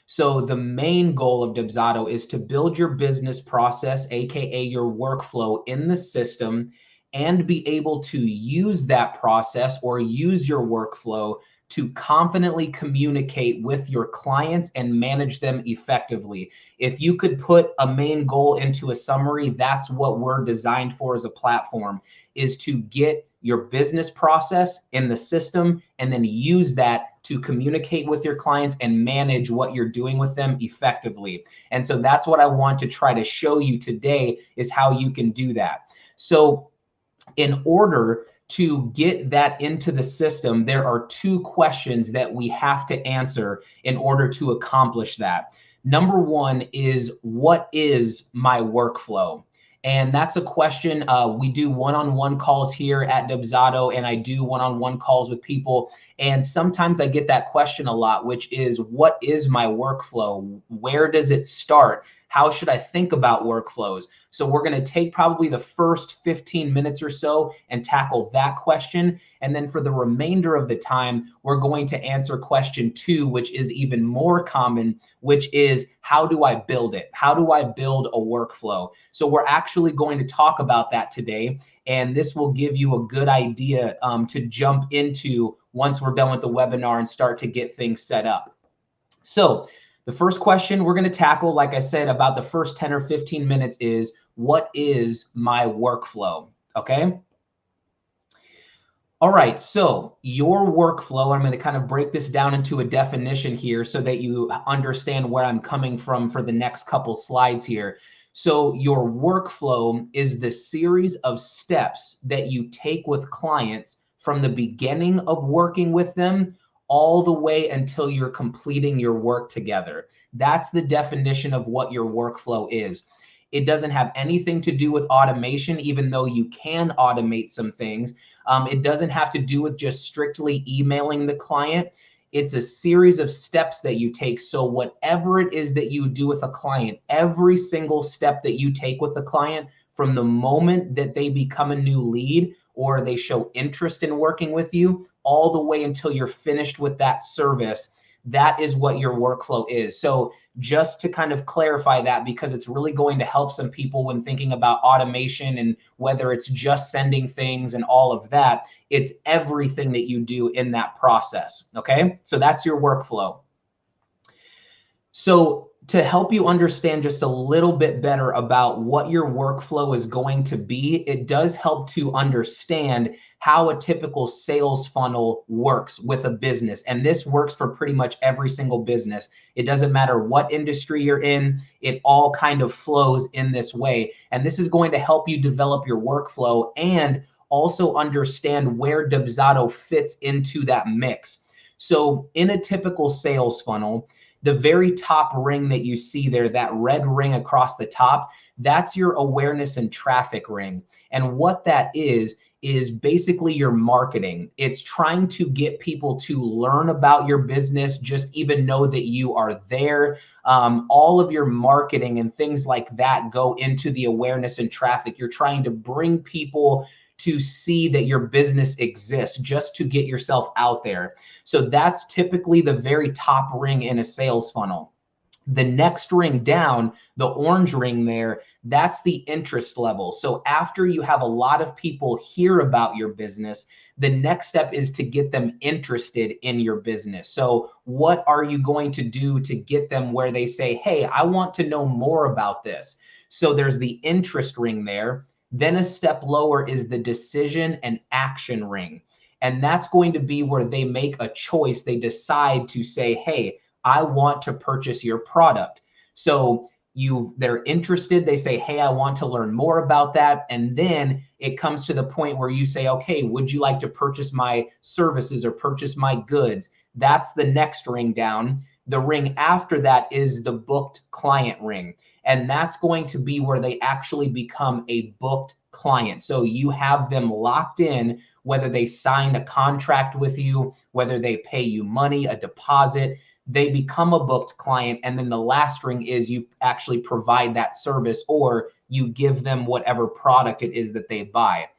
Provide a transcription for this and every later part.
So the main goal of Dubsado is to build your business process, aka your workflow, in the system, and be able to use that process or use your workflow to confidently communicate with your clients and manage them effectively. If you could put a main goal into a summary, that's what we're designed for as a platform, is to get your business process in the system and then use that to communicate with your clients and manage what you're doing with them effectively. And so that's what I want to try to show you today, is how you can do that. So in order to get that into the system, there are two questions that we have to answer in order to accomplish that. Number one is, what is my workflow? And that's a question. We do one-on-one calls here at Dubsado, and I do one-on-one calls with people. And sometimes I get that question a lot, which is, what is my workflow? Where does it start? How should I think about workflows? So we're going to take probably the first 15 minutes or so and tackle that question. And then for the remainder of the time, we're going to answer question 2, which is even more common, which is, how do I build it? How do I build a workflow? So we're actually going to talk about that today. And this will give you a good idea to jump into once we're done with the webinar and start to get things set up. So the first question we're going to tackle, like I said, about the first 10 or 15 minutes is, what is my workflow? Okay. All right. So your workflow, I'm going to kind of break this down into a definition here so that you understand where I'm coming from for the next couple slides here. So your workflow is the series of steps that you take with clients from the beginning of working with them all the way until you're completing your work together. That's the definition of what your workflow is. It doesn't have anything to do with automation, even though you can automate some things. It doesn't have to do with just strictly emailing the client. It's a series of steps that you take. So whatever it is that you do with a client, every single step that you take with a client, from the moment that they become a new lead or they show interest in working with you, all the way until you're finished with that service, that is what your workflow is. So just to kind of clarify that, because it's really going to help some people when thinking about automation and whether it's just sending things and all of that, it's everything that you do in that process. Okay, so that's your workflow. So to help you understand just a little bit better about what your workflow is going to be, it does help to understand how a typical sales funnel works with a business. And this works for pretty much every single business. It doesn't matter what industry you're in, it all kind of flows in this way. And this is going to help you develop your workflow and also understand where Dubsado fits into that mix. So in a typical sales funnel, the very top ring that you see there, that red ring across the top, that's your awareness and traffic ring. And what that is basically your marketing. It's trying to get people to learn about your business, just even know that you are there. All of your marketing and things like that go into the awareness and traffic. You're trying to bring people to see that your business exists, just to get yourself out there. So that's typically the very top ring in a sales funnel. The next ring down, the orange ring there, that's the interest level. So after you have a lot of people hear about your business, the next step is to get them interested in your business. So what are you going to do to get them where they say, hey, I want to know more about this? So there's the interest ring there. Then a step lower is the decision and action ring. And that's going to be where they make a choice. They decide to say, hey, I want to purchase your product. So they're interested. They say, hey, I want to learn more about that. And then it comes to the point where you say, okay, would you like to purchase my services or purchase my goods? That's the next ring down. The ring after that is the booked client ring. And that's going to be where they actually become a booked client. So you have them locked in, whether they signed a contract with you, whether they pay you money, a deposit, they become a booked client. And then the last ring is you actually provide that service, or you give them whatever product it is that they buy.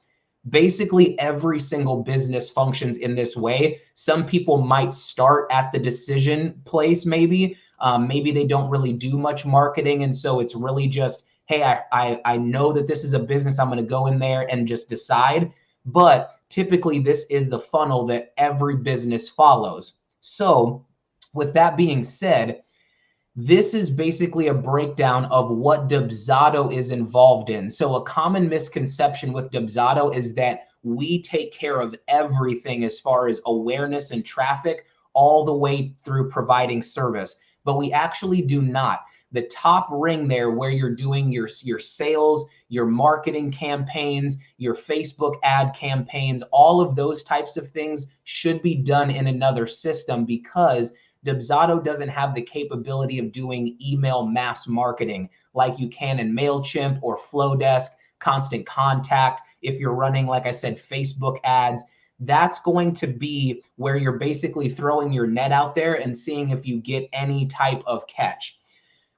Basically, every single business functions in this way. Some people might start at the decision place maybe, Maybe they don't really do much marketing. And so it's really just, hey, I know that this is a business. I'm going to go in there and just decide. But typically, this is the funnel that every business follows. So with that being said, this is basically a breakdown of what Dubsado is involved in. So a common misconception with Dubsado is that we take care of everything as far as awareness and traffic, all the way through providing service, but we actually do not. The top ring there, where you're doing your sales, your marketing campaigns, your Facebook ad campaigns, all of those types of things should be done in another system, because Dubsado doesn't have the capability of doing email mass marketing like you can in MailChimp or Flowdesk, Constant Contact. If you're running, like I said, Facebook ads, that's going to be where you're basically throwing your net out there and seeing if you get any type of catch.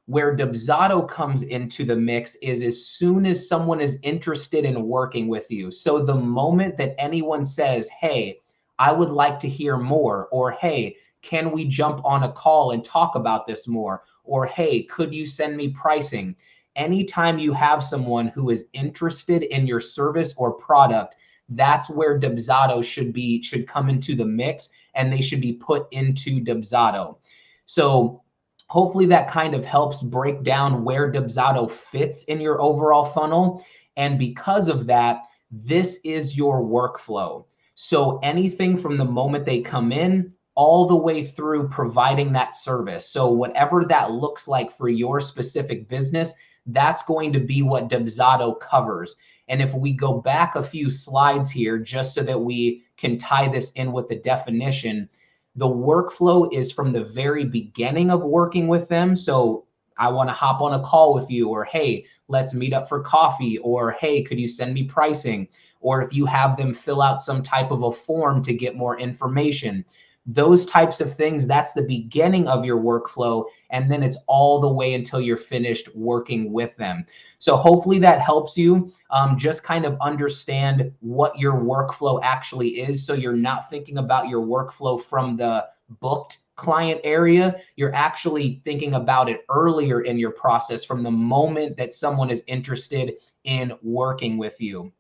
Where Dubsado comes into the mix is as soon as someone is interested in working with you. So the moment that anyone says, hey, I would like to hear more, or hey, can we jump on a call and talk about this more? Or, hey, could you send me pricing? Anytime you have someone who is interested in your service or product, that's where Dubsado should come into the mix, and they should be put into Dubsado. So hopefully that kind of helps break down where Dubsado fits in your overall funnel. And because of that, this is your workflow. So anything from the moment they come in all the way through providing that service. So whatever that looks like for your specific business, that's going to be what Dubsado covers. And if we go back a few slides here, just so that we can tie this in with the definition, the workflow is from the very beginning of working with them. So I want to hop on a call with you, or hey, let's meet up for coffee, or hey, could you send me pricing? Or if you have them fill out some type of a form to get more information. Those types of things, that's the beginning of your workflow, and then it's all the way until you're finished working with them. So hopefully that helps you just kind of understand what your workflow actually is, so you're not thinking about your workflow from the booked client area. You're actually thinking about it earlier in your process, from the moment that someone is interested in working with you.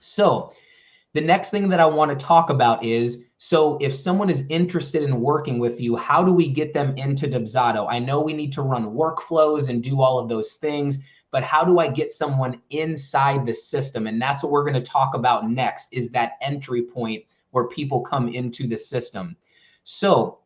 So the next thing that I want to talk about is, so if someone is interested in working with you, how do we get them into Dubsado? I know we need to run workflows and do all of those things, but how do I get someone inside the system? And that's what we're going to talk about next, is that entry point where people come into the system. So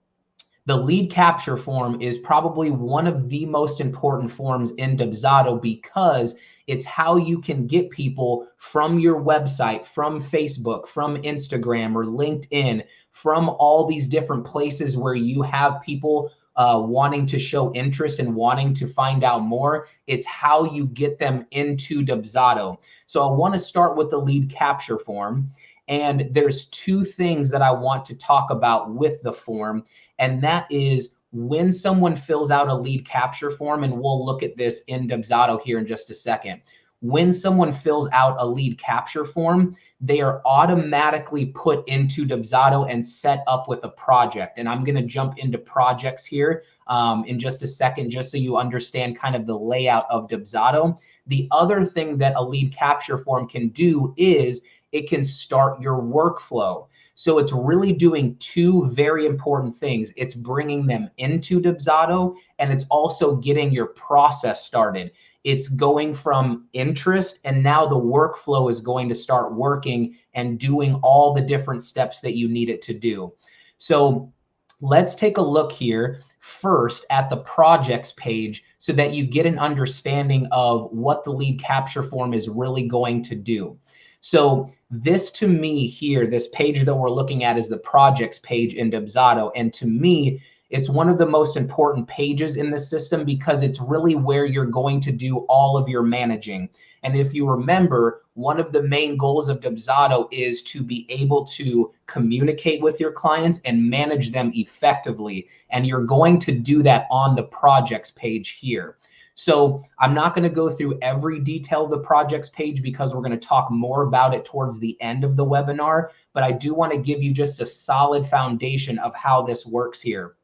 the lead capture form is probably one of the most important forms in Dubsado, because it's how you can get people from your website, from Facebook, from Instagram or LinkedIn, from all these different places where you have people wanting to show interest and wanting to find out more. It's how you get them into Dubsado. So I want to start with the lead capture form. And there's two things that I want to talk about with the form. And that is, when someone fills out a lead capture form, and we'll look at this in Dubsado here in just a second. When someone fills out a lead capture form, they are automatically put into Dubsado and set up with a project. And I'm going to jump into projects here in just a second, just so you understand kind of the layout of Dubsado. The other thing that a lead capture form can do is it can start your workflow. So it's really doing two very important things. It's bringing them into Dubsado, and it's also getting your process started. It's going from interest, and now the workflow is going to start working and doing all the different steps that you need it to do. So let's take a look here first at the projects page, so that you get an understanding of what the lead capture form is really going to do. So this, to me here, this page that we're looking at, is the projects page in Dubsado. And to me, it's one of the most important pages in the system, because it's really where you're going to do all of your managing. And if you remember, one of the main goals of Dubsado is to be able to communicate with your clients and manage them effectively. And you're going to do that on the projects page here. So I'm not going to go through every detail of the projects page, because we're going to talk more about it towards the end of the webinar, but I do want to give you just a solid foundation of how this works here.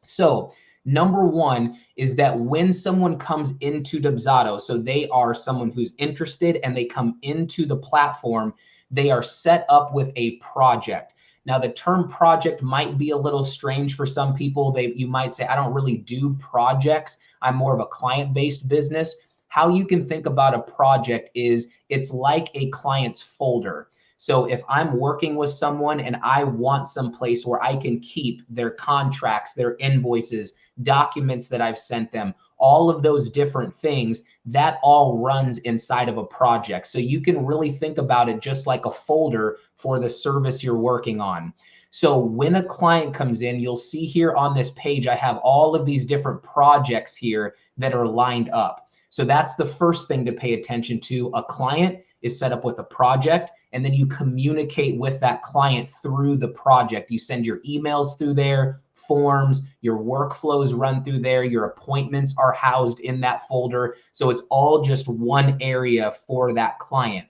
So Number one is that when someone comes into Dubsado, so they are someone who's interested and they come into the platform, they are set up with a project. Now, the term project might be a little strange for some people. You might say, I don't really do projects. I'm more of a client-based business. How you can think about a project is it's like a client's folder. So if I'm working with someone and I want some place where I can keep their contracts, their invoices, documents that I've sent them, all of those different things, that all runs inside of a project. So you can really think about it just like a folder for the service you're working on. So when a client comes in, you'll see here on this page, I have all of these different projects here that are lined up. So that's the first thing to pay attention to. A client is set up with a project, and then you communicate with that client through the project. You send your emails through there, forms, your workflows run through there, your appointments are housed in that folder. So it's all just one area for that client.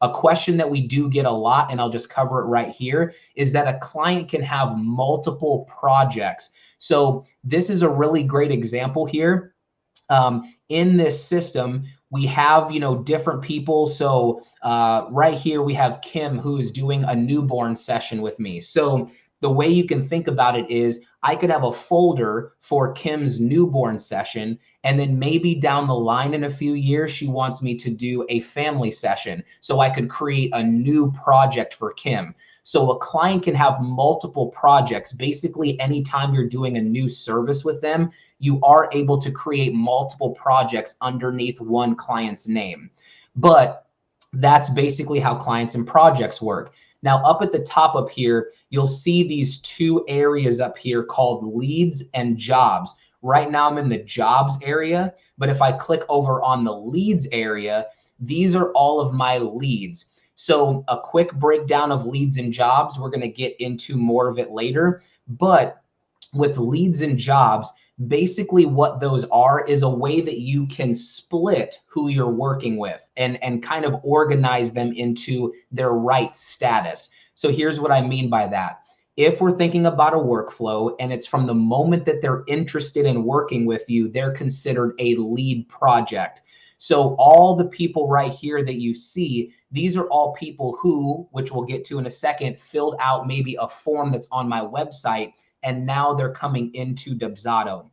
A question that we do get a lot, and I'll just cover it right here, is that a client can have multiple projects. So this is a really great example here. In this system, we have, different people. So right here, we have Kim, who is doing a newborn session with me. So the way you can think about it is I could have a folder for Kim's newborn session, and then maybe down the line in a few years, she wants me to do a family session. So I could create a new project for Kim. So a client can have multiple projects. Basically, anytime you're doing a new service with them, you are able to create multiple projects underneath one client's name. But that's basically how clients and projects work. Now, up at the top up here, you'll see these two areas up here called leads and jobs. Right now, I'm in the jobs area, but if I click over on the leads area, these are all of my leads. So a quick breakdown of leads and jobs, we're going to get into more of it later. But with leads and jobs, basically what those are is a way that you can split who you're working with and kind of organize them into their right status. So here's what I mean by that. If we're thinking about a workflow and it's from the moment that they're interested in working with you, they're considered a lead project. So all the people right here that you see, these are all people who, which we'll get to in a second, filled out maybe a form that's on my website, and now they're coming into Dubsado.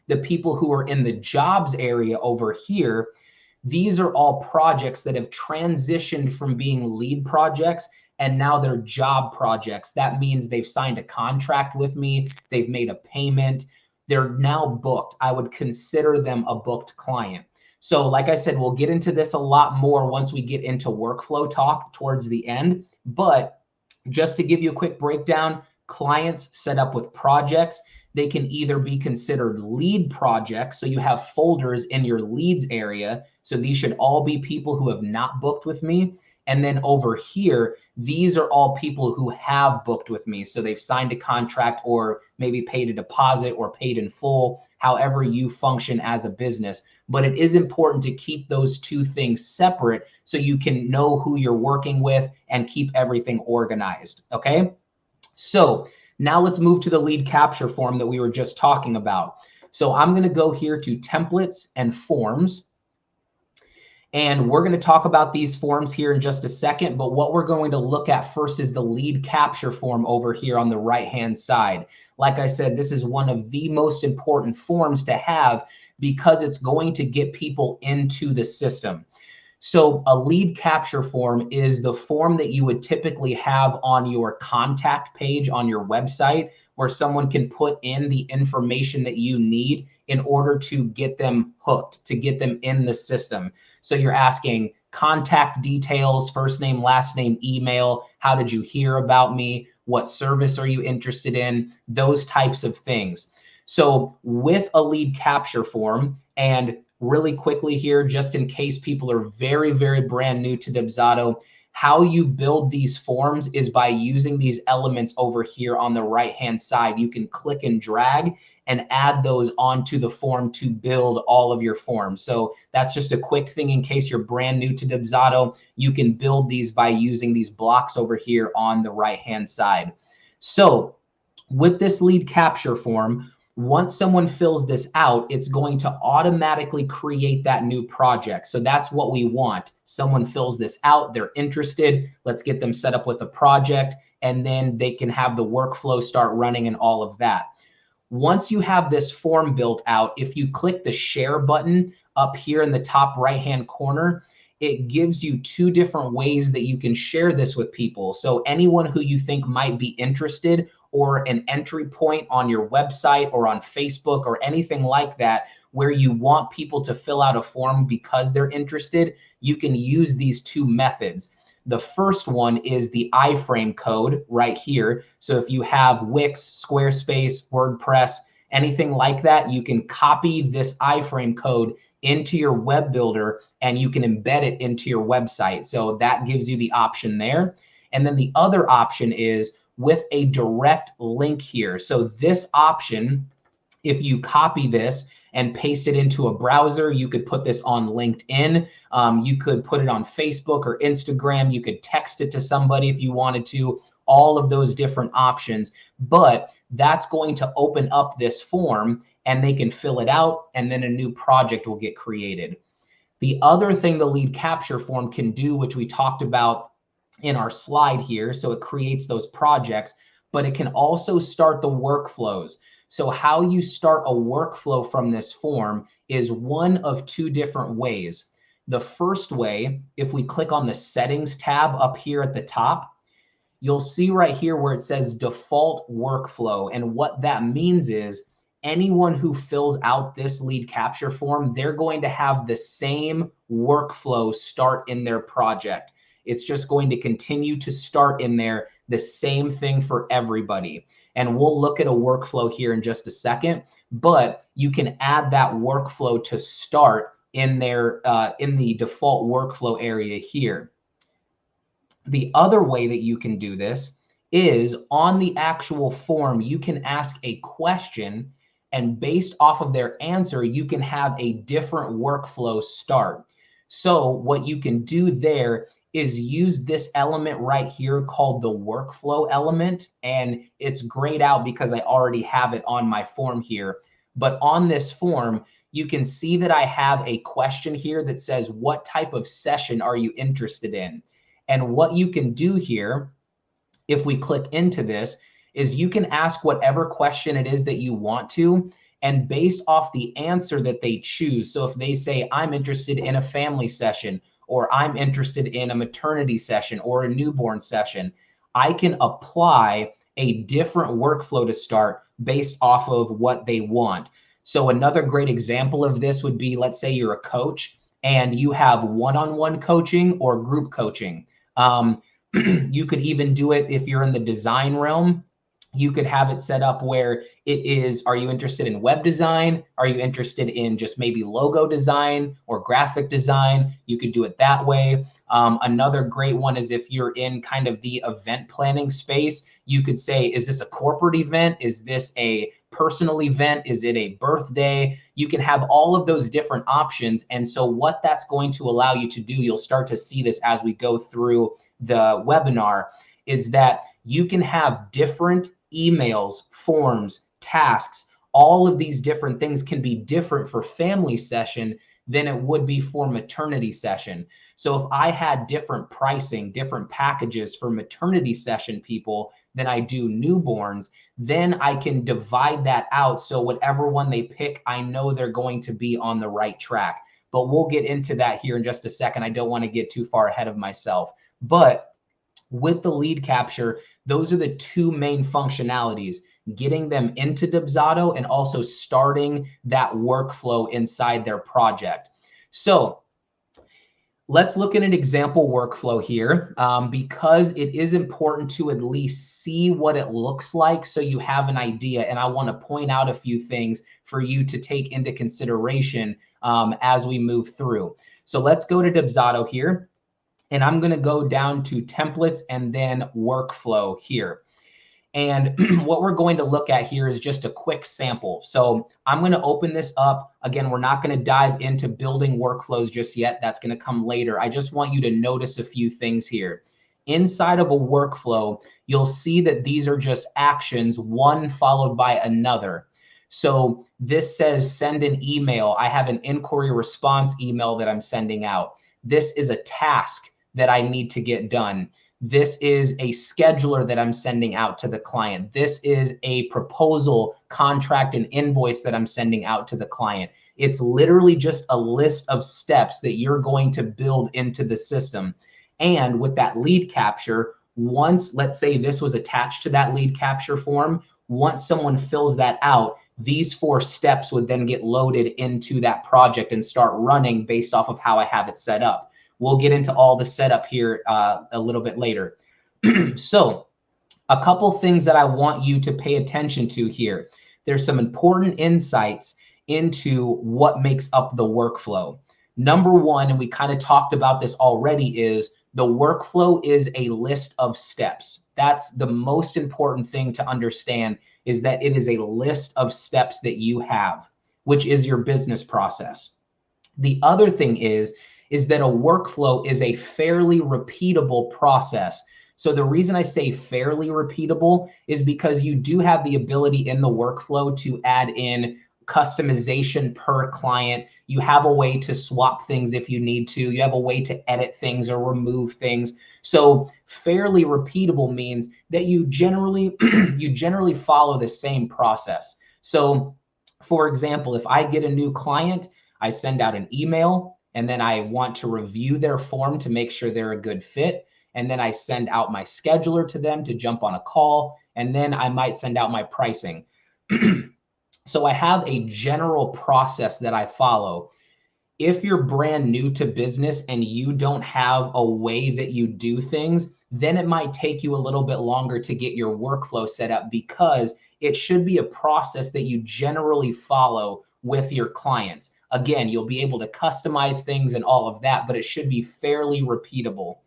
The people who are in the jobs area over here, these are all projects that have transitioned from being lead projects and now they're job projects. That means they've signed a contract with me, they've made a payment, they're now booked. I would consider them a booked client. So like I said, we'll get into this a lot more once we get into workflow talk towards the end. But just to give you a quick breakdown, clients set up with projects, they can either be considered lead projects. So you have folders in your leads area. So these should all be people who have not booked with me. And then over here, these are all people who have booked with me. So they've signed a contract or maybe paid a deposit or paid in full, however you function as a business. But it is important to keep those two things separate so you can know who you're working with and keep everything organized. Okay. So now let's move to the lead capture form that we were just talking about. So I'm going to go here to templates and forms. And we're going to talk about these forms here in just a second. But what we're going to look at first is the lead capture form over here on the right-hand side. Like I said, this is one of the most important forms to have because it's going to get people into the system. So a lead capture form is the form that you would typically have on your contact page on your website where someone can put in the information that you need in order to get them hooked, to get them in the system. So you're asking contact details, first name, last name, email, how did you hear about me, what service are you interested in, those types of things. So with a lead capture form, and really quickly here, just in case people are very, very brand new to Dubsado, how you build these forms is by using these elements over here on the right-hand side. You can click and drag and add those onto the form to build all of your forms. So that's just a quick thing in case you're brand new to Dubsado. You can build these by using these blocks over here on the right-hand side. So with this lead capture form, Once someone fills this out, it's going to automatically create that new project. So that's what we want. Someone fills this out, they're interested. Let's get them set up with a project, and then they can have the workflow start running and all of that. Once you have this form built out, if you click the share button up here in the top right-hand corner, it gives you two different ways that you can share this with people. So anyone who you think might be interested, or an entry point on your website or on Facebook or anything like that, where you want people to fill out a form because they're interested, you can use these two methods. The first one is the iframe code right here. So if you have Wix, Squarespace, WordPress, anything like that, you can copy this iframe code into your web builder and you can embed it into your website. So that gives you the option there. And then the other option is with a direct link here. So this option, if you copy this and paste it into a browser, you could put this on LinkedIn. You could put it on Facebook or Instagram. You could text it to somebody if you wanted to, all of those different options. But that's going to open up this form and they can fill it out, and then a new project will get created. The other thing the lead capture form can do, which we talked about in our slide here, so it creates those projects, but it can also start the workflows. So how you start a workflow from this form is one of two different ways. The first way, if we click on the settings tab up here at the top, you'll see right here where it says default workflow. And what that means is anyone who fills out this lead capture form, they're going to have the same workflow start in their project. It's just going to continue to start in there, the same thing for everybody. And we'll look at a workflow here in just a second, but you can add that workflow to start in there in the default workflow area here. The other way that you can do this is on the actual form, you can ask a question, and based off of their answer, you can have a different workflow start. So what you can do there is use this element right here called the workflow element. And it's grayed out because I already have it on my form here. But on this form, you can see that I have a question here that says, what type of session are you interested in? And what you can do here, if we click into this, is you can ask whatever question it is that you want to, and based off the answer that they choose. So if they say, I'm interested in a family session, or I'm interested in a maternity session or a newborn session, I can apply a different workflow to start based off of what they want. So another great example of this would be, let's say you're a coach and you have one-on-one coaching or group coaching. You could even do it if you're in the design realm. You could have it set up where it is, are you interested in web design? Are you interested in just maybe logo design or graphic design? You could do it that way. Another great one is if you're in kind of the event planning space, you could say, is this a corporate event? Is this a personal event? Is it a birthday? You can have all of those different options. And so what that's going to allow you to do, you'll start to see this as we go through the webinar, is that you can have different emails, forms, tasks. All of these different things can be different for family session than it would be for maternity session. So if I had different pricing, different packages for maternity session people than I do newborns, then I can divide that out. So whatever one they pick, I know they're going to be on the right track. But we'll get into that here in just a second. I don't want to get too far ahead of myself. But with the lead capture, those are the two main functionalities: getting them into Dubsado and also starting that workflow inside their project. So let's look at an example workflow here, because it is important to at least see what it looks like so you have an idea. And I want to point out a few things for you to take into consideration as we move through. So let's go to Dubsado here. And I'm going to go down to templates and then workflow here. And what we're going to look at here is just a quick sample. So I'm going to open this up. Again, we're not going to dive into building workflows just yet. That's going to come later. I just want you to notice a few things here. Inside of a workflow, you'll see that these are just actions, one followed by another. So this says send an email. I have an inquiry response email that I'm sending out. This is a task that I need to get done. This is a scheduler that I'm sending out to the client. This is a proposal, contract, and invoice that I'm sending out to the client. It's literally just a list of steps that you're going to build into the system. And with that lead capture, once, let's say this was attached to that lead capture form, once someone fills that out, these 4 steps would then get loaded into that project and start running based off of how I have it set up. We'll get into all the setup here a little bit later. So a couple things that I want you to pay attention to here. There's some important insights into what makes up the workflow. Number one, and we kind of talked about this already, is the workflow is a list of steps. That's the most important thing to understand, is that it is a list of steps that you have, which is your business process. The other thing is that a workflow is a fairly repeatable process. So the reason I say fairly repeatable is because you do have the ability in the workflow to add in customization per client. You have a way to swap things if you need to. You have a way to edit things or remove things. So fairly repeatable means that you generally follow the same process. So for example, if I get a new client, I send out an email, and then I want to review their form to make sure they're a good fit. And then I send out my scheduler to them to jump on a call. And then I might send out my pricing. So I have a general process that I follow. If you're brand new to business and you don't have a way that you do things, then it might take you a little bit longer to get your workflow set up, because it should be a process that you generally follow with your clients. Again, you'll be able to customize things and all of that, but it should be fairly repeatable.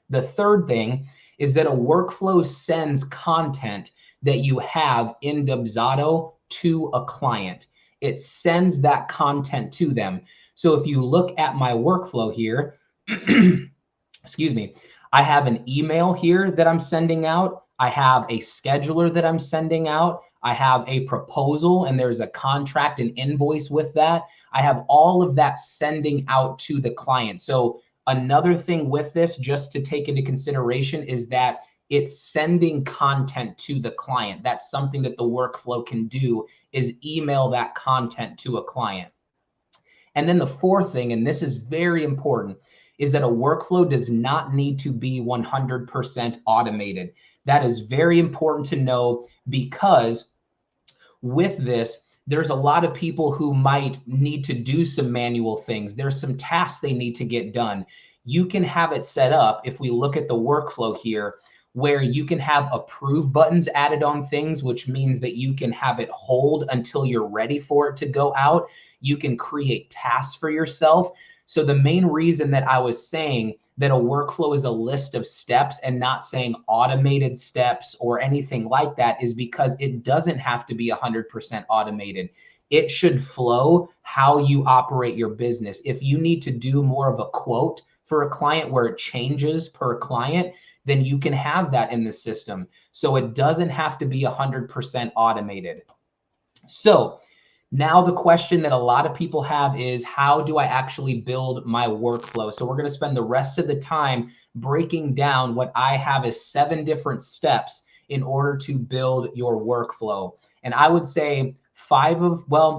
The third thing is that a workflow sends content that you have in Dubsado to a client. It sends that content to them. So if you look at my workflow here, excuse me, I have an email here that I'm sending out. I have a scheduler that I'm sending out. I have a proposal, and there's a contract and invoice with that. I have all of that sending out to the client. So another thing with this, just to take into consideration, is that it's sending content to the client. That's something that the workflow can do, is email that content to a client. And then the fourth thing, and this is very important, is that a workflow does not need to be 100% automated. That is very important to know, because with this, there's a lot of people who might need to do some manual things. There's some tasks they need to get done. You can have it set up, if we look at the workflow here, where you can have approve buttons added on things, which means that you can have it hold until you're ready for it to go out. You can create tasks for yourself. So the main reason that I was saying that a workflow is a list of steps and not saying automated steps or anything like that is because it doesn't have to be 100% automated. It should flow how you operate your business. If you need to do more of a quote for a client where it changes per client, then you can have that in the system. So it doesn't have to be 100% automated. So now the question that a lot of people have is, how do I actually build my workflow? So we're going to spend the rest of the time breaking down what I have as 7 different steps in order to build your workflow. And I would say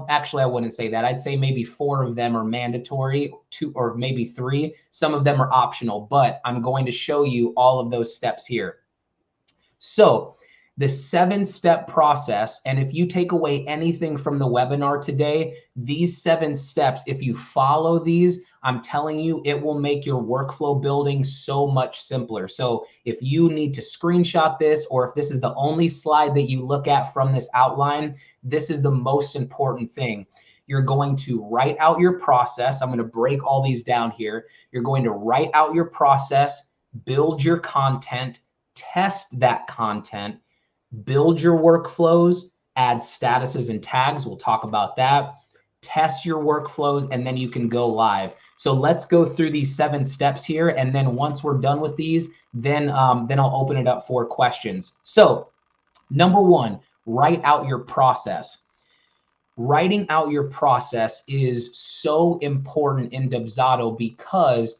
actually I wouldn't say that. I'd say maybe 4 of them are mandatory, 2 or maybe 3. Some of them are optional, but I'm going to show you all of those steps here. So the 7-step process, and if you take away anything from the webinar today, these 7 steps, if you follow these, I'm telling you, it will make your workflow building so much simpler. So if you need to screenshot this, or if this is the only slide that you look at from this outline, this is the most important thing. You're going to write out your process. I'm going to break all these down here. You're going to write out your process, build your content, test that content, build your workflows, add statuses and tags. We'll talk about that. Test your workflows, and then you can go live. So let's go through these 7 steps here. And then once we're done with these, then I'll open it up for questions. So number 1, write out your process. writing out your process is so important in Dubsado because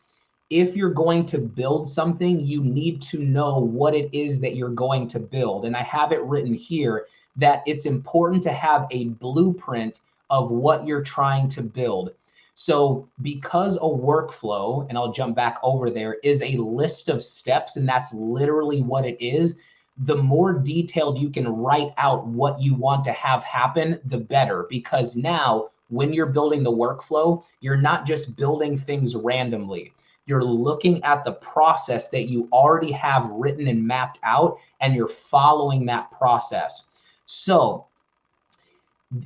if you're going to build something, you need to know what it is that you're going to build. And I have it written here that it's important to have a blueprint of what you're trying to build. So because a workflow, and I'll jump back over there, is a list of steps, and that's literally what it is, the more detailed you can write out what you want to have happen, the better. Because now when you're building the workflow, you're not just building things randomly. You're looking at the process that you already have written and mapped out, and you're following that process. So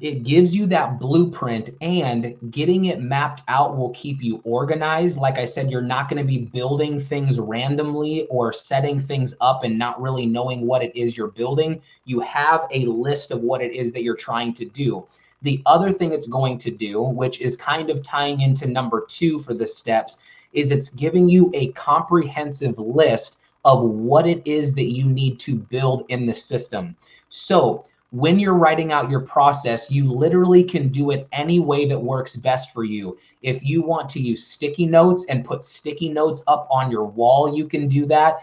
it gives you that blueprint, and getting it mapped out will keep you organized. Like I said, you're not going to be building things randomly or setting things up and not really knowing what it is you're building. You have a list of what it is that you're trying to do. The other thing it's going to do, which is kind of tying into number 2 for the steps, is it's giving you a comprehensive list of what it is that you need to build in the system. So when you're writing out your process, you literally can do it any way that works best for you. If you want to use sticky notes and put sticky notes up on your wall, you can do that.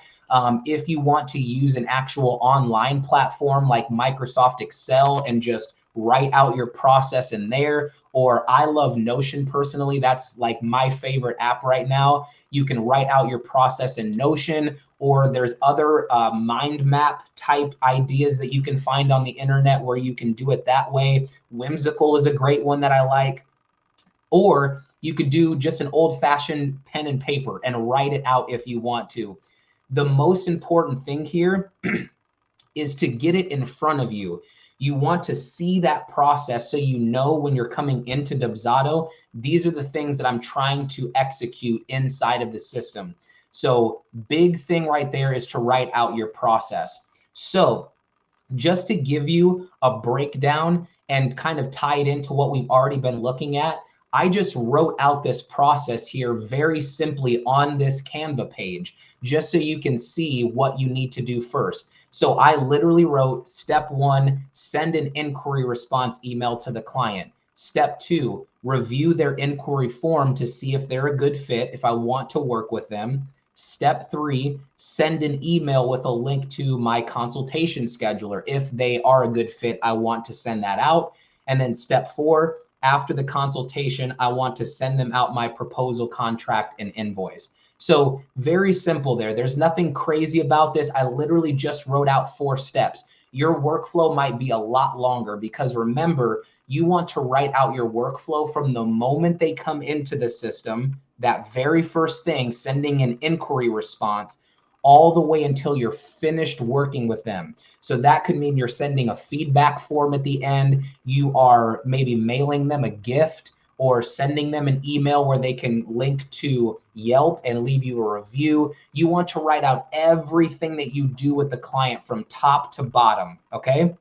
If you want to use an actual online platform like Microsoft Excel and just write out your process in there, or I love Notion personally. That's like my favorite app right now. You can write out your process in Notion, or there's other mind map type ideas that you can find on the internet where you can do it that way. Whimsical is a great one that I like. Or you could do just an old-fashioned pen and paper and write it out if you want to. The most important thing here is to get it in front of you. You want to see that process so you know when you're coming into Dubsado, these are the things that I'm trying to execute inside of the system. So big thing right there is to write out your process. So just to give you a breakdown and kind of tie it into what we've already been looking at, I just wrote out this process here very simply on this Canva page, just so you can see what you need to do first. So I literally wrote step 1, send an inquiry response email to the client. Step 2, review their inquiry form to see if they're a good fit, if I want to work with them. Step 3, send an email with a link to my consultation scheduler. If they are a good fit, I want to send that out. And then step 4, after the consultation, I want to send them out my proposal contract and invoice. So very simple there. There's nothing crazy about this. I literally just wrote out 4 steps. Your workflow might be a lot longer because remember, you want to write out your workflow from the moment they come into the system, that very first thing, sending an inquiry response, all the way until you're finished working with them. So that could mean you're sending a feedback form at the end. You are maybe mailing them a gift or sending them an email where they can link to Yelp and leave you a review. You want to write out everything that you do with the client from top to bottom, okay?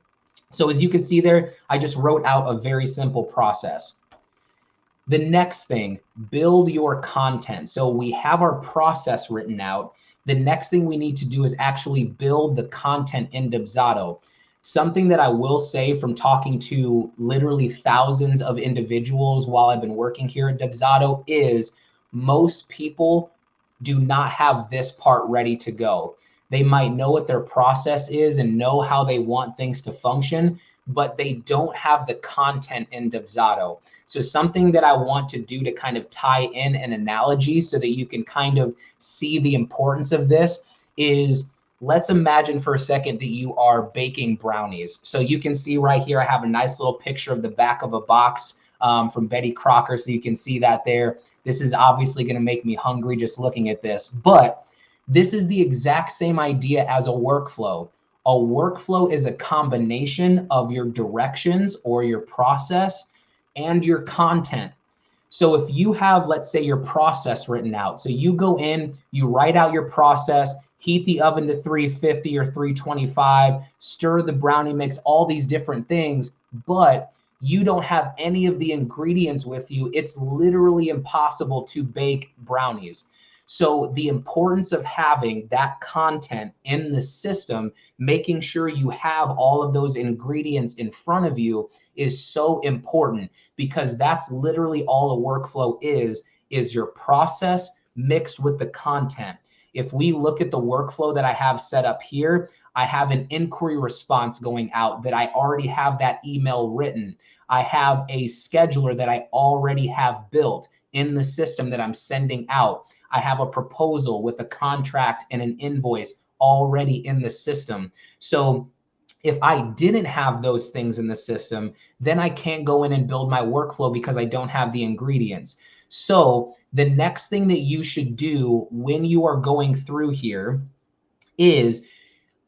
So as you can see there, I just wrote out a very simple process. The next thing, build your content. So we have our process written out. The next thing we need to do is actually build the content in Dubsado. Something that I will say from talking to literally thousands of individuals while I've been working here at Dubsado is most people do not have this part ready to go. They might know what their process is and know how they want things to function, but they don't have the content in Dubsado. So something that I want to do to kind of tie in an analogy so that you can kind of see the importance of this is, let's imagine for a second that you are baking brownies. So you can see right here, I have a nice little picture of the back of a box from Betty Crocker. So you can see that there. This is obviously going to make me hungry just looking at this, but this is the exact same idea as a workflow. A workflow is a combination of your directions or your process and your content. So if you have, let's say, your process written out, so you go in, you write out your process, heat the oven to 350 or 325, stir the brownie mix, all these different things, but you don't have any of the ingredients with you, it's literally impossible to bake brownies. So the importance of having that content in the system, making sure you have all of those ingredients in front of you is so important, because that's literally all a workflow is your process mixed with the content. If we look at the workflow that I have set up here, I have an inquiry response going out that I already have that email written. I have a scheduler that I already have built in the system that I'm sending out. I have a proposal with a contract and an invoice already in the system. So if I didn't have those things in the system, then I can't go in and build my workflow because I don't have the ingredients. So the next thing that you should do when you are going through here is,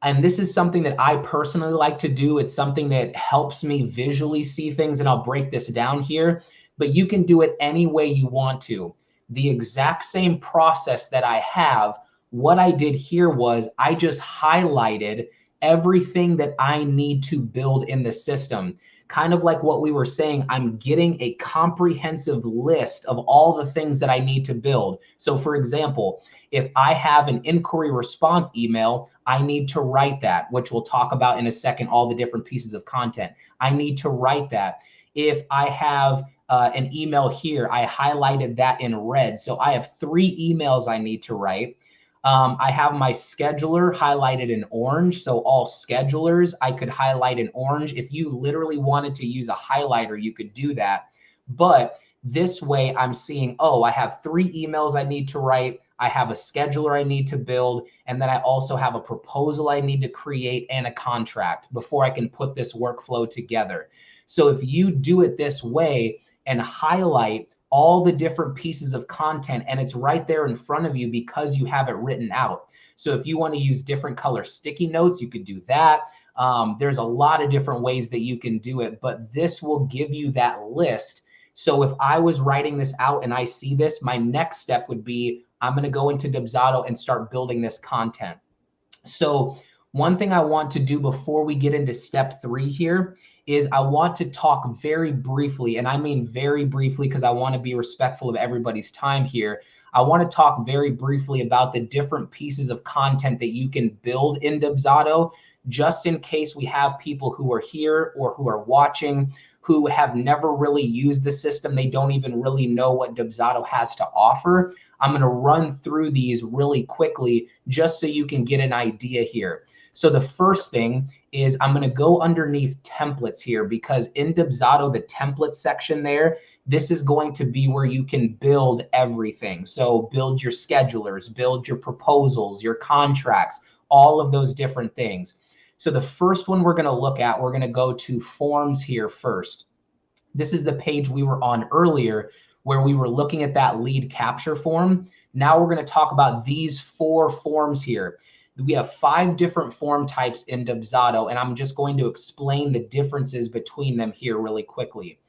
and this is something that I personally like to do, it's something that helps me visually see things, and I'll break this down here, but you can do it any way you want to. The exact same process that I have, what I did here was I just highlighted everything that I need to build in the system. Kind of like what we were saying, I'm getting a comprehensive list of all the things that I need to build. So for example, if I have an inquiry response email, I need to write that, which we'll talk about in a second, all the different pieces of content. I need to write that. If I have an email here, I highlighted that in red. So I have 3 emails I need to write. I have my scheduler highlighted in orange. So all schedulers I could highlight in orange. If you literally wanted to use a highlighter, you could do that. But this way I'm seeing, oh, I have 3 emails I need to write. I have a scheduler I need to build. And then I also have a proposal I need to create and a contract before I can put this workflow together. So if you do it this way and highlight all the different pieces of content, and it's right there in front of you because you have it written out. So if you want to use different color sticky notes, you could do that. There's a lot of different ways that you can do it, but this will give you that list. So if I was writing this out and I see this, my next step would be, I'm going to go into Dubsado and start building this content. So one thing I want to do before we get into step 3 here is I want to talk very briefly, and I mean very briefly because I want to be respectful of everybody's time here. I want to talk very briefly about the different pieces of content that you can build in Dubsado, just in case we have people who are here or who are watching who have never really used the system. They don't even really know what Dubsado has to offer. I'm going to run through these really quickly just so you can get an idea here. So the first thing is I'm going to go underneath templates here, because in Dubsado, the template section there, this is going to be where you can build everything. So build your schedulers, build your proposals, your contracts, all of those different things. So the first one we're going to look at, we're going to go to forms here first. This is the page we were on earlier where we were looking at that lead capture form. Now we're going to talk about these 4 forms here. We have 5 different form types in Dubsado, and I'm just going to explain the differences between them here really quickly.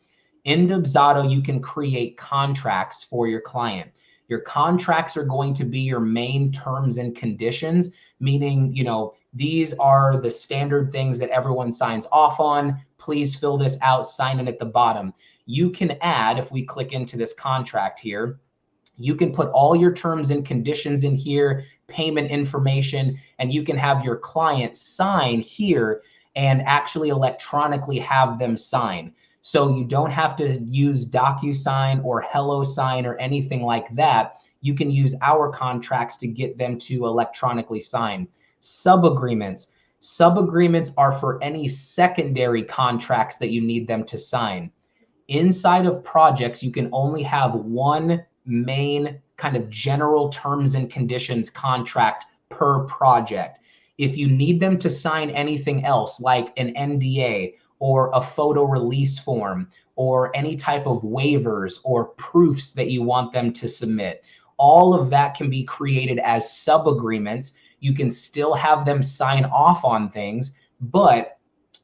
In Dubsado, you can create contracts for your client. Your contracts are going to be your main terms and conditions, meaning, you know, these are the standard things that everyone signs off on. Please fill this out, sign it at the bottom. You can add, if we click into this contract here, you can put all your terms and conditions in here, payment information, and you can have your client sign here and actually electronically have them sign. So you don't have to use DocuSign or HelloSign or anything like that. You can use our contracts to get them to electronically sign. Sub-agreements. Sub-agreements are for any secondary contracts that you need them to sign. Inside of projects, you can only have one main kind of general terms and conditions contract per project. If you need them to sign anything else like an NDA or a photo release form or any type of waivers or proofs that you want them to submit, all of that can be created as sub-agreements. You can still have them sign off on things, but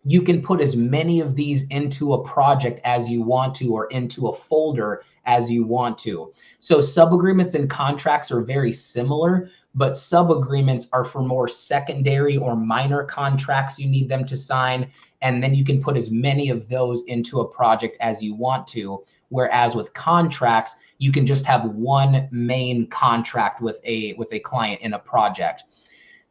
you can put as many of these into a project as you want to, or into a folder as you want to. So sub-agreements and contracts are very similar, but sub-agreements are for more secondary or minor contracts you need them to sign. And then you can put as many of those into a project as you want to. Whereas with contracts, you can just have one main contract with a client in a project.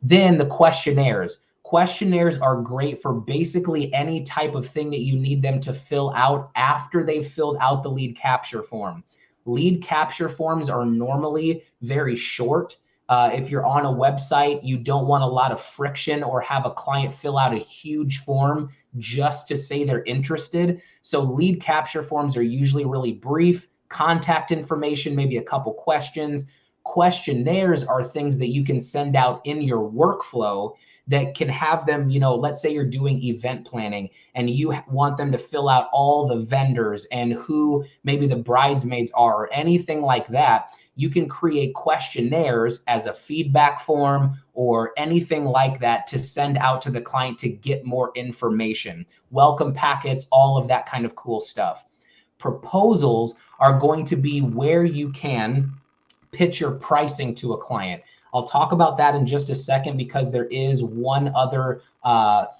Then the questionnaires. Questionnaires are great for basically any type of thing that you need them to fill out after they've filled out the lead capture form. Lead capture forms are normally very short. If you're on a website, you don't want a lot of friction or have a client fill out a huge form just to say they're interested. So lead capture forms are usually really brief, contact information, maybe a couple questions. Questionnaires are things that you can send out in your workflow that can have them, let's say you're doing event planning and you want them to fill out all the vendors and who maybe the bridesmaids are or anything like that. You can create questionnaires as a feedback form or anything like that to send out to the client to get more information. Welcome packets, all of that kind of cool stuff. Proposals are going to be where you can pitch your pricing to a client. I'll talk about that in just a second because there is one other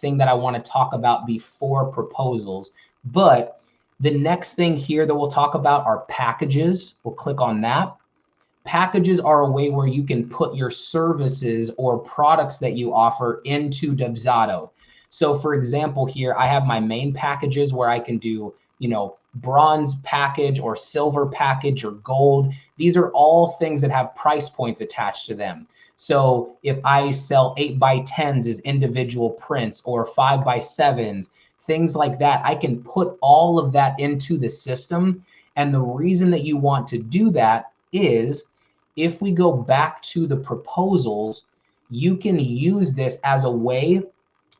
thing that I want to talk about before proposals. But the next thing here that we'll talk about are packages. We'll click on that. Packages are a way where you can put your services or products that you offer into Dubsado. So for example, here I have my main packages where I can do, bronze package or silver package or gold. These are all things that have price points attached to them. So if I sell 8x10s as individual prints or 5x7s, things like that, I can put all of that into the system. And the reason that you want to do that is if we go back to the proposals, you can use this as a way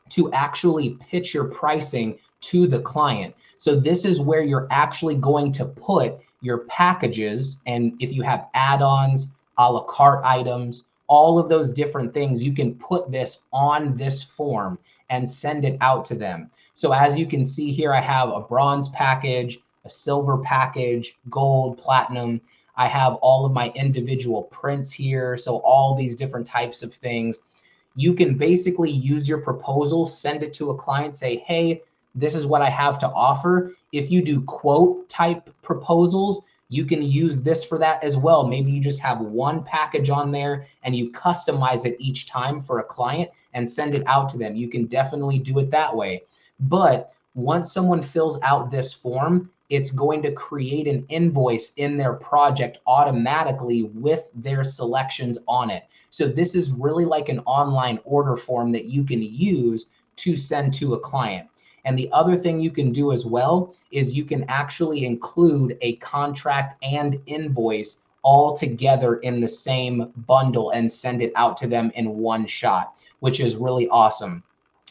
to actually pitch your pricing to the client. So this is where you're actually going to put your packages. And if you have add-ons, a la carte items, all of those different things, you can put this on this form and send it out to them. So as you can see here, I have a bronze package, a silver package, gold, platinum. I have all of my individual prints here. So all these different types of things. You can basically use your proposal, send it to a client, say, hey, this is what I have to offer. If you do quote type proposals, you can use this for that as well. Maybe you just have one package on there and you customize it each time for a client and send it out to them. You can definitely do it that way. But once someone fills out this form, it's going to create an invoice in their project automatically with their selections on it. So this is really like an online order form that you can use to send to a client. And the other thing you can do as well is you can actually include a contract and invoice all together in the same bundle and send it out to them in one shot, which is really awesome.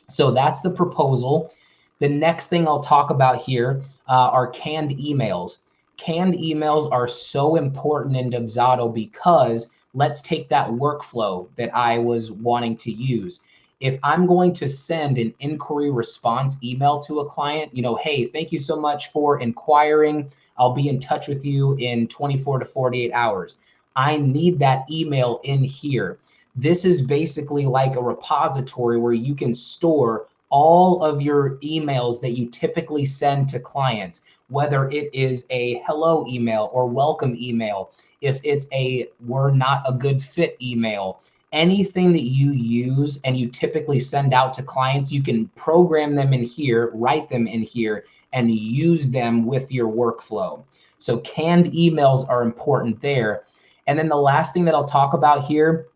So that's the proposal. The next thing I'll talk about here are canned emails. Canned emails are so important in Dubsado because let's take that workflow that I was wanting to use. If I'm going to send an inquiry response email to a client, hey, thank you so much for inquiring. I'll be in touch with you in 24 to 48 hours. I need that email in here. This is basically like a repository where you can store all of your emails that you typically send to clients, whether it is a hello email or welcome email, if it's a we're not a good fit email, anything that you use and you typically send out to clients, you can program them in here, write them in here, and use them with your workflow. So canned emails are important there. And then the last thing that I'll talk about here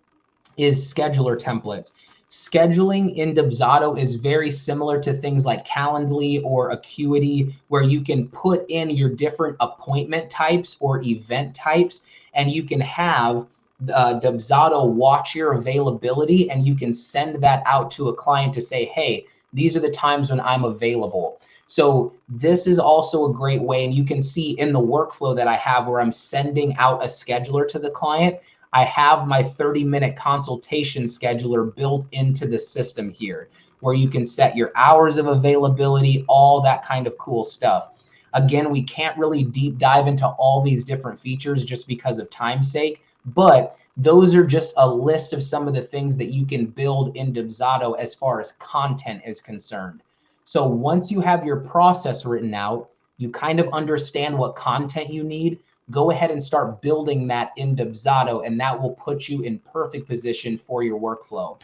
is scheduler templates. Scheduling in Dubsado is very similar to things like Calendly or Acuity, where you can put in your different appointment types or event types, and you can have Dubsado watch your availability, and you can send that out to a client to say, hey, these are the times when I'm available. So this is also a great way, and you can see in the workflow that I have where I'm sending out a scheduler to the client, I have my 30-minute consultation scheduler built into the system here, where you can set your hours of availability, all that kind of cool stuff. Again, we can't really deep dive into all these different features just because of time's sake, but those are just a list of some of the things that you can build in Dubsado as far as content is concerned. So once you have your process written out, you kind of understand what content you need. go ahead and start building that in Dubsado, and that will put you in perfect position for your workflow.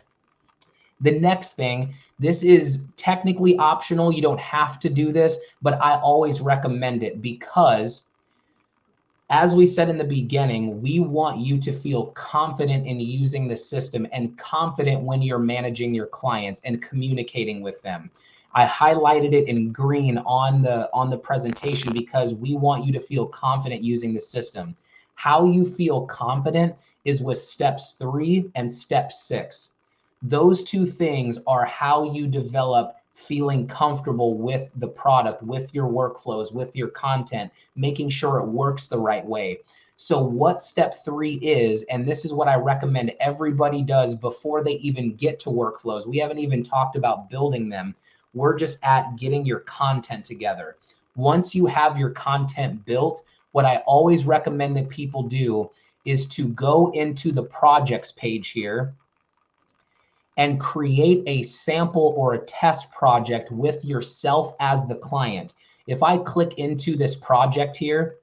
The next thing, this is technically optional. You don't have to do this, but I always recommend it because, as we said in the beginning, we want you to feel confident in using the system and confident when you're managing your clients and communicating with them. I highlighted it in green on the presentation because we want you to feel confident using the system. How you feel confident is with steps 3 and step 6. Those two things are how you develop feeling comfortable with the product, with your workflows, with your content, making sure it works the right way. So what step 3 is, and this is what I recommend everybody does before they even get to workflows. We haven't even talked about building them. We're just at getting your content together. Once you have your content built, what I always recommend that people do is to go into the projects page here and create a sample or a test project with yourself as the client. If I click into this project here,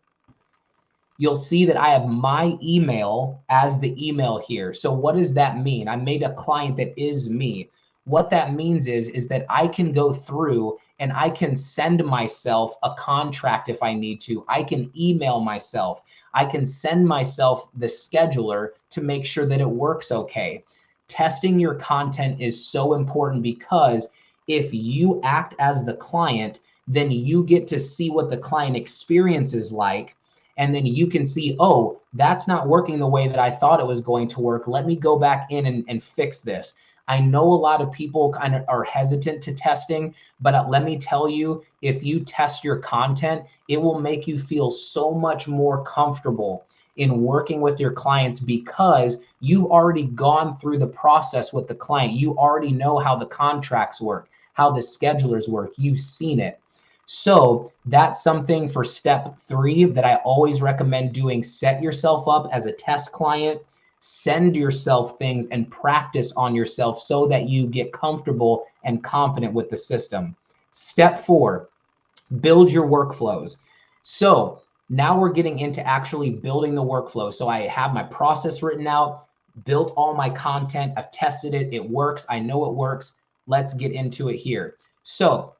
you'll see that I have my email as the email here. So what does that mean? I made a client that is me. What that means is that I can go through and I can send myself a contract if I need to. I can email myself. I can send myself the scheduler to make sure that it works okay. Testing your content is so important because if you act as the client, then you get to see what the client experience is like. And then you can see, oh, that's not working the way that I thought it was going to work. Let me go back in and fix this. I know a lot of people kind of are hesitant to testing, but let me tell you, if you test your content, it will make you feel so much more comfortable in working with your clients because you've already gone through the process with the client. You already know how the contracts work, how the schedulers work. You've seen it. So that's something for step 3 that I always recommend doing. Set yourself up as a test client, send yourself things and practice on yourself so that you get comfortable and confident with the system. Step 4, build your workflows. So now we're getting into actually building the workflow. So I have my process written out, built all my content, I've tested it, it works, I know it works. Let's get into it here. So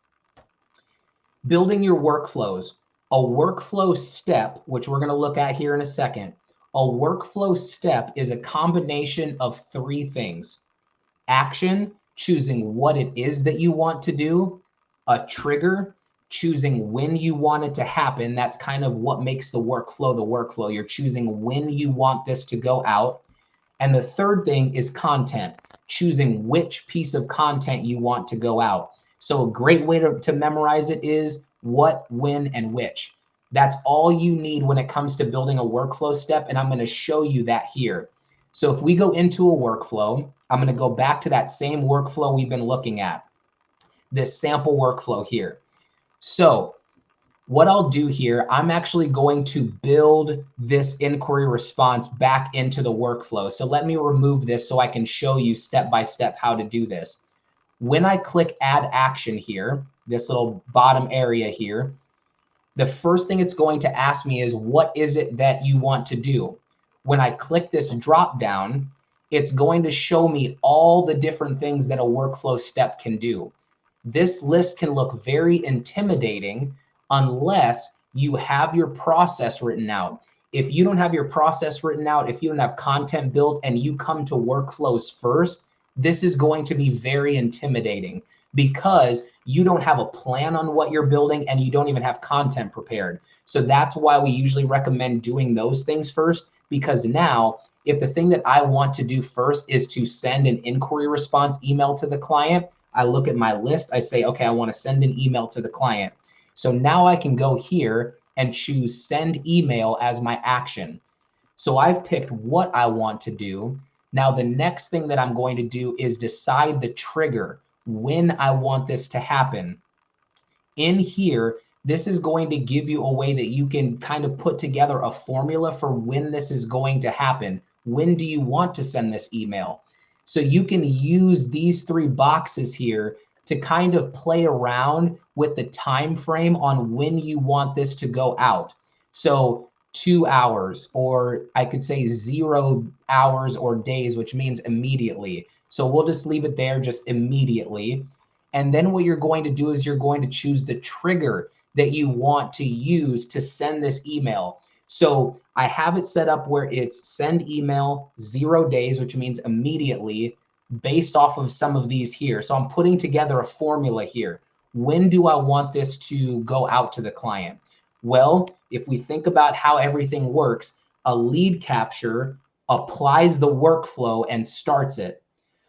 building your workflows, a workflow step, which we're going to look at here in a second. A workflow step is a combination of 3 things: action, choosing what it is that you want to do; a trigger, choosing when you want it to happen. That's kind of what makes the workflow. You're choosing when you want this to go out. And the third thing is content, choosing which piece of content you want to go out. So a great way to memorize it is what, when, and which. That's all you need when it comes to building a workflow step, and I'm going to show you that here. So if we go into a workflow, I'm going to go back to that same workflow we've been looking at, this sample workflow here. So what I'll do here, I'm actually going to build this inquiry response back into the workflow. So let me remove this so I can show you step by step how to do this. When I click add action here, this little bottom area here, the first thing it's going to ask me is, what is it that you want to do? When I click this drop down, it's going to show me all the different things that a workflow step can do. This list can look very intimidating unless you have your process written out. If you don't have your process written out, if you don't have content built and you come to workflows first, this is going to be very intimidating because you don't have a plan on what you're building and you don't even have content prepared. So that's why we usually recommend doing those things first, because now if the thing that I want to do first is to send an inquiry response email to the client, I look at my list, I say, okay, I want to send an email to the client. So now I can go here and choose send email as my action. So I've picked what I want to do. Now the next thing that I'm going to do is decide the trigger, when I want this to happen. In here, this is going to give you a way that you can kind of put together a formula for when this is going to happen. When do you want to send this email? So you can use these 3 boxes here to kind of play around with the time frame on when you want this to go out. So 2 hours, or I could say 0 hours or days, which means immediately. So we'll just leave it there, just immediately. And then what you're going to do is you're going to choose the trigger that you want to use to send this email. So I have it set up where it's send email 0 days, which means immediately, based off of some of these here. So I'm putting together a formula here. When do I want this to go out to the client? Well, if we think about how everything works, a lead capture applies the workflow and starts it.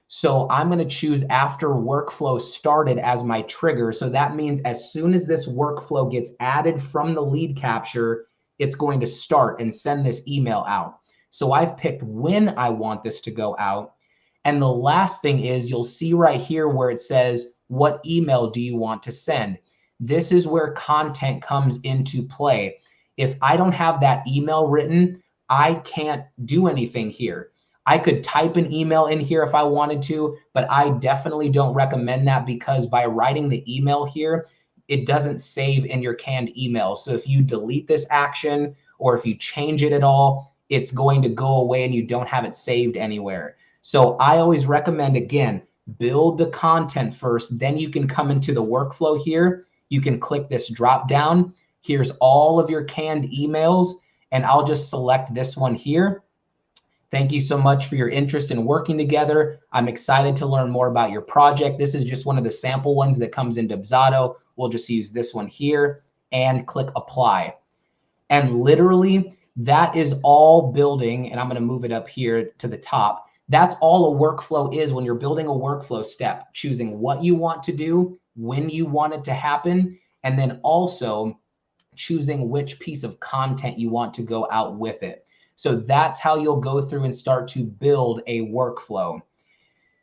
So I'm going to choose after workflow started as my trigger. So that means as soon as this workflow gets added from the lead capture, it's going to start and send this email out. So I've picked when I want this to go out. And the last thing is you'll see right here where it says, what email do you want to send? This is where content comes into play. If I don't have that email written, I can't do anything here. I could type an email in here if I wanted to, but I definitely don't recommend that because by writing the email here, it doesn't save in your canned email. So if you delete this action or if you change it at all, it's going to go away and you don't have it saved anywhere. So I always recommend, again, build the content first, then you can come into the workflow here. You can click this drop down. Here's all of your canned emails, and I'll just select this one here. Thank you so much for your interest in working together. I'm excited to learn more about your project. This is just one of the sample ones that comes in Dubsado. We'll just use this one here and click apply. And literally that is all building, and I'm going to move it up here to the top. That's all a workflow is when you're building a workflow step, choosing what you want to do, when you want it to happen, and then also choosing which piece of content you want to go out with it. So that's how you'll go through and start to build a workflow.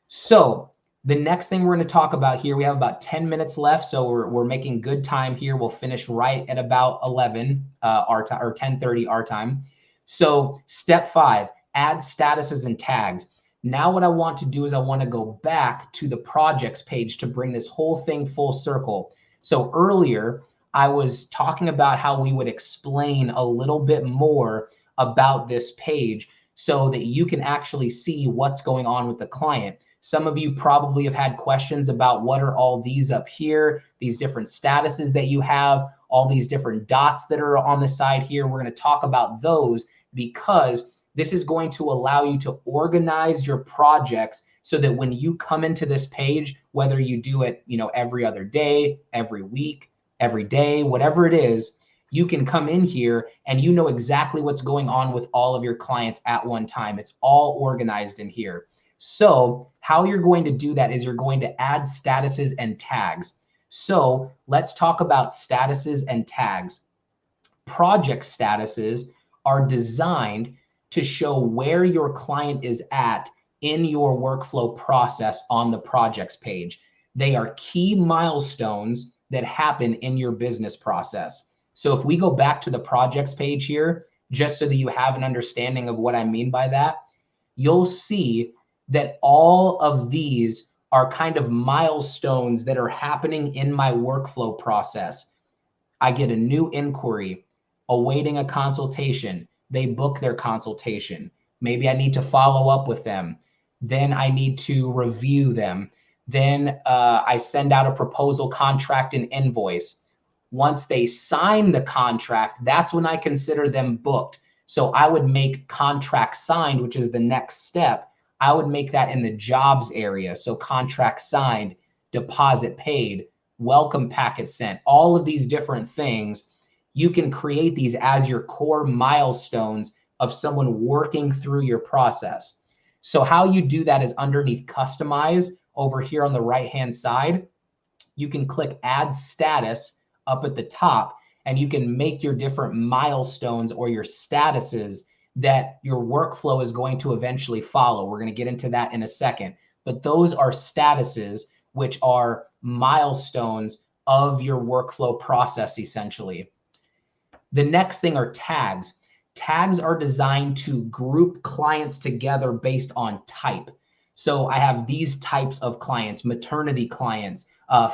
So the next thing we're going to talk about here, we have about 10 minutes left. So we're making good time here. We'll finish right at about 11 our time, or 10:30 our time. So step 5, add statuses and tags. Now what I want to do is I want to go back to the projects page to bring this whole thing full circle. So earlier I was talking about how we would explain a little bit more about this page so that you can actually see what's going on with the client. Some of you probably have had questions about what are all these up here, these different statuses that you have, all these different dots that are on the side here. We're going to talk about those because this is going to allow you to organize your projects so that when you come into this page, whether you do it, every other day, every week, every day, whatever it is, you can come in here and you know exactly what's going on with all of your clients at one time. It's all organized in here. So how you're going to do that is you're going to add statuses and tags. So let's talk about statuses and tags. Project statuses are designed to show where your client is at in your workflow process on the projects page. They are key milestones that happen in your business process. So if we go back to the projects page here, just so that you have an understanding of what I mean by that, you'll see that all of these are kind of milestones that are happening in my workflow process. I get a new inquiry, awaiting a consultation. They book their consultation. Maybe I need to follow up with them. Then I need to review them. Then I send out a proposal, contract, and invoice. Once they sign the contract, that's when I consider them booked. So I would make contract signed, which is the next step. I would make that in the jobs area. So contract signed, deposit paid, welcome packet sent, all of these different things. You can create these as your core milestones of someone working through your process. So how you do that is underneath customize over here on the right-hand side. You can click add status up at the top, and you can make your different milestones or your statuses that your workflow is going to eventually follow. We're going to get into that in a second. But those are statuses, which are milestones of your workflow process, essentially. The next thing are tags. Tags are designed to group clients together based on type. So I have these types of clients: maternity clients,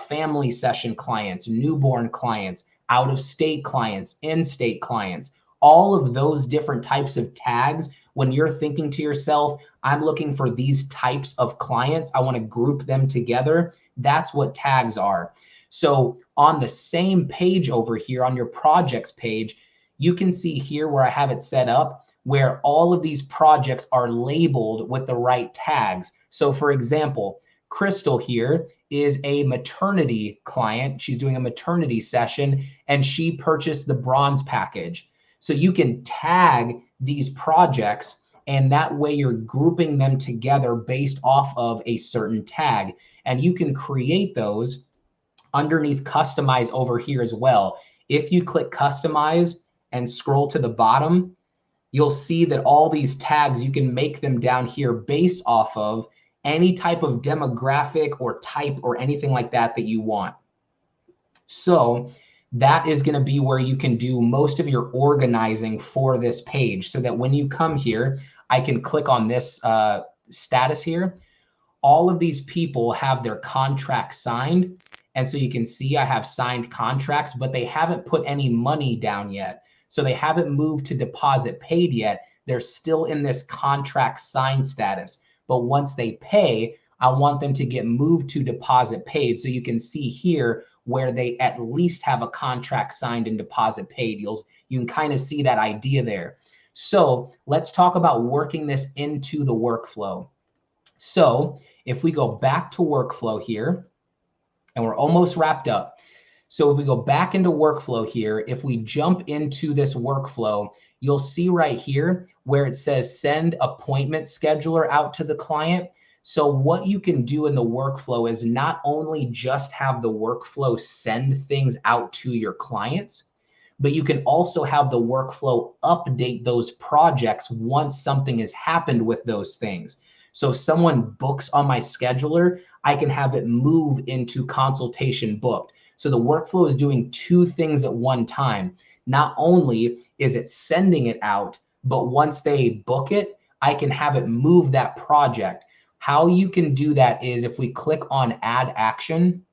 family session clients, newborn clients, out-of-state clients, in-state clients. all of those different types of tags, when you're thinking to yourself, I'm looking for these types of clients, I want to group them together, that's what tags are. So on the same page over here on your projects page, you can see here where I have it set up, where all of these projects are labeled with the right tags. So for example, Crystal here is a maternity client. She's doing a maternity session and she purchased the bronze package. So you can tag these projects and that way you're grouping them together based off of a certain tag. And you can create those underneath customize over here as well. If you click customize and scroll to the bottom, you'll see that all these tags, you can make them down here based off of any type of demographic or type or anything like that that you want. So that is going to be where you can do most of your organizing for this page, so that when you come here, I can click on this status here. All of these people have their contract signed. And so you can see I have signed contracts, but they haven't put any money down yet. So they haven't moved to deposit paid yet. They're still in this contract signed status. But once they pay, I want them to get moved to deposit paid. So you can see here where they at least have a contract signed and deposit paid. You can kind of see that idea there. So let's talk about working this into the workflow. So if we go back to workflow here, and we're almost wrapped up. So if we go back into workflow here, if we jump into this workflow, you'll see right here where it says send appointment scheduler out to the client. So what you can do in the workflow is not only just have the workflow send things out to your clients, but you can also have the workflow update those projects once something has happened with those things. So if someone books on my scheduler, I can have it move into consultation booked. So the workflow is doing two things at one time. Not only is it sending it out, but once they book it, I can have it move that project. How you can do that is if we click on add action,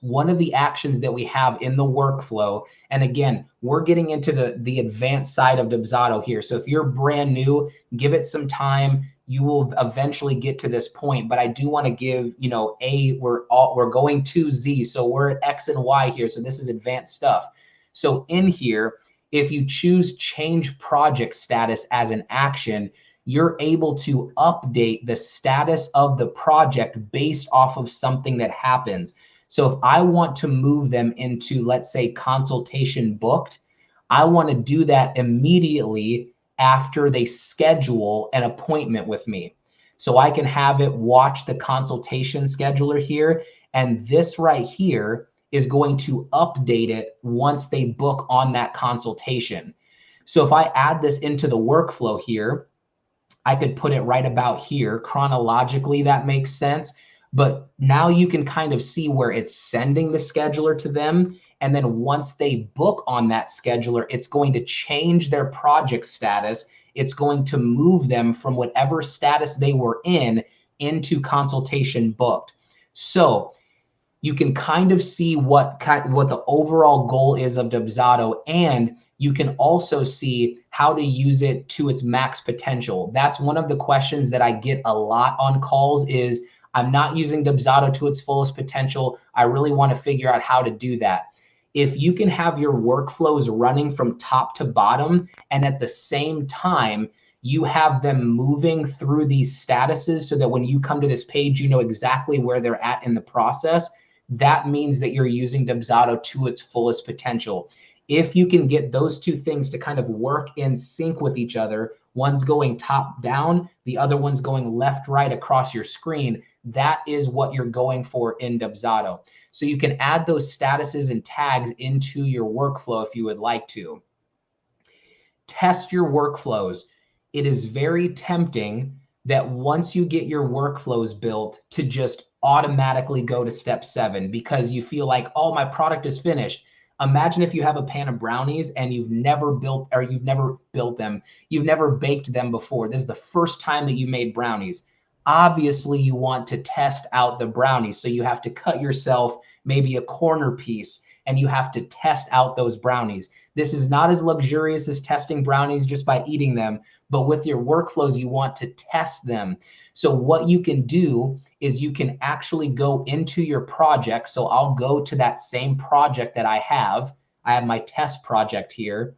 one of the actions that we have in the workflow, and again, we're getting into the advanced side of Dubsado here. So if you're brand new, give it some time. You will eventually get to this point, but I do want to give, we're going to Z. So we're at X and Y here. So this is advanced stuff. So in here, if you choose change project status as an action, you're able to update the status of the project based off of something that happens. So if I want to move them into, let's say, consultation booked, I want to do that immediately after they schedule an appointment with me. So I can have it watch the consultation scheduler here, and this right here is going to update it once they book on that consultation. So if I add this into the workflow here, I could put it right about here. Chronologically, that makes sense. But now you can kind of see where it's sending the scheduler to them. And then once they book on that scheduler, it's going to change their project status. It's going to move them from whatever status they were in into consultation booked. So you can kind of see what the overall goal is of Dubsado, and you can also see how to use it to its max potential. That's one of the questions that I get a lot on calls is, I'm not using Dubsado to its fullest potential. I really want to figure out how to do that. If you can have your workflows running from top to bottom, and at the same time, you have them moving through these statuses so that when you come to this page, you know exactly where they're at in the process, that means that you're using Dubsado to its fullest potential. If you can get those two things to kind of work in sync with each other, one's going top down, the other one's going left, right across your screen, that is what you're going for in Dubsado. So you can add those statuses and tags into your workflow if you would like to. Test your workflows. It is very tempting that once you get your workflows built to just automatically go to step 7 because you feel like, oh, my product is finished. Imagine if you have a pan of brownies and you've never built them. You've never baked them before. This is the first time that you made brownies. Obviously, you want to test out the brownies. So you have to cut yourself maybe a corner piece and you have to test out those brownies. This is not as luxurious as testing brownies just by eating them, but with your workflows, you want to test them. So what you can do is you can actually go into your project. So I'll go to that same project that I have. I have my test project here.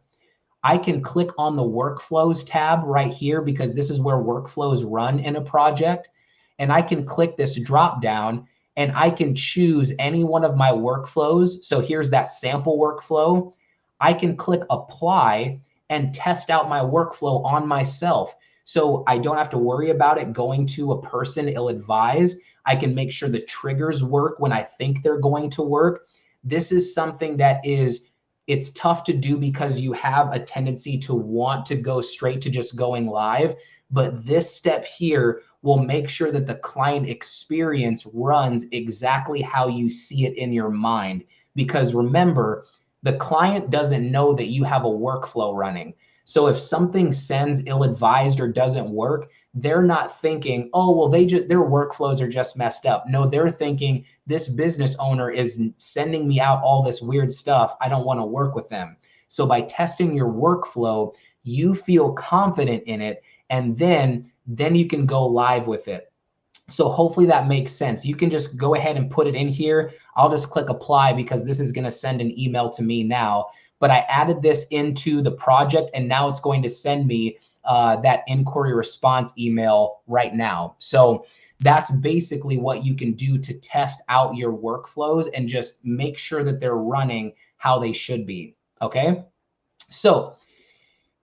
I can click on the workflows tab right here because this is where workflows run in a project. And I can click this drop down and I can choose any one of my workflows. So here's that sample workflow. I can click apply and test out my workflow on myself. So I don't have to worry about it going to a person ill-advised. I can make sure the triggers work when I think they're going to work. This is something that it's tough to do because you have a tendency to want to go straight to just going live. But this step here will make sure that the client experience runs exactly how you see it in your mind. Because remember, the client doesn't know that you have a workflow running. So if something sends ill-advised or doesn't work, they're not thinking, oh, well, their workflows are just messed up. No, they're thinking this business owner is sending me out all this weird stuff. I don't want to work with them. So by testing your workflow, you feel confident in it, and then you can go live with it. So hopefully that makes sense. You can just go ahead and put it in here. I'll just click apply because this is going to send an email to me now. But I added this into the project, and now it's going to send me that inquiry response email right now. So that's basically what you can do to test out your workflows and just make sure that they're running how they should be. Okay. So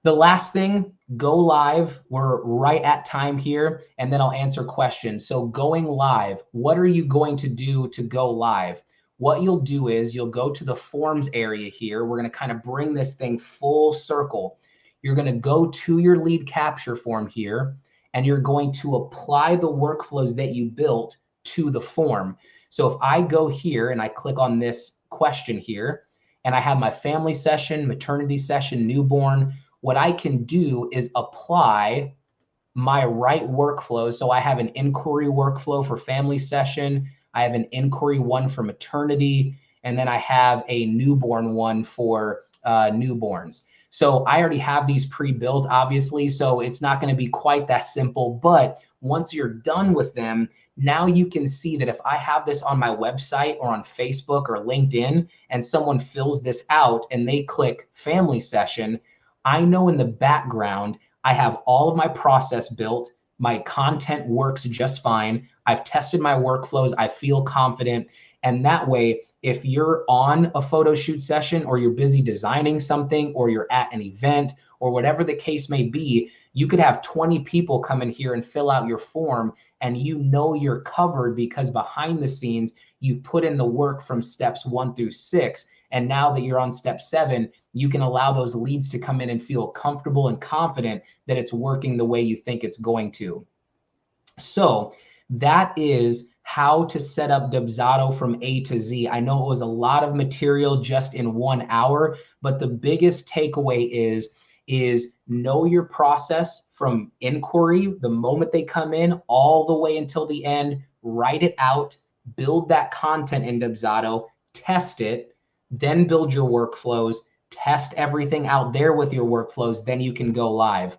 the last thing, go live. We're right at time here, and then I'll answer questions. So going live, what are you going to do to go live? What you'll do is you'll go to the forms area here. We're going to kind of bring this thing full circle. You're going to go to your lead capture form here, and you're going to apply the workflows that you built to the form. So if I go here and I click on this question here, and I have my family session, maternity session, newborn, what I can do is apply my right workflow. So I have an inquiry workflow for family session. I have an inquiry one for maternity, and then I have a newborn one for newborns. So I already have these pre-built, obviously, so it's not going to be quite that simple. But once you're done with them, now you can see that if I have this on my website or on Facebook or LinkedIn, and someone fills this out and they click family session, I know in the background, I have all of my process built. My content works just fine. I've tested my workflows. I feel confident. And that way, if you're on a photo shoot session or you're busy designing something or you're at an event or whatever the case may be, you could have 20 people come in here and fill out your form, and you know you're covered because behind the scenes, you've put in the work from steps 1 through 6. And now that you're on step 7, you can allow those leads to come in and feel comfortable and confident that it's working the way you think it's going to. So that is how to set up Dubsado from A to Z. I know it was a lot of material just in 1 hour, but the biggest takeaway is know your process from inquiry, the moment they come in, all the way until the end. Write it out, build that content in Dubsado, test it, then build your workflows, test everything out there with your workflows, then you can go live.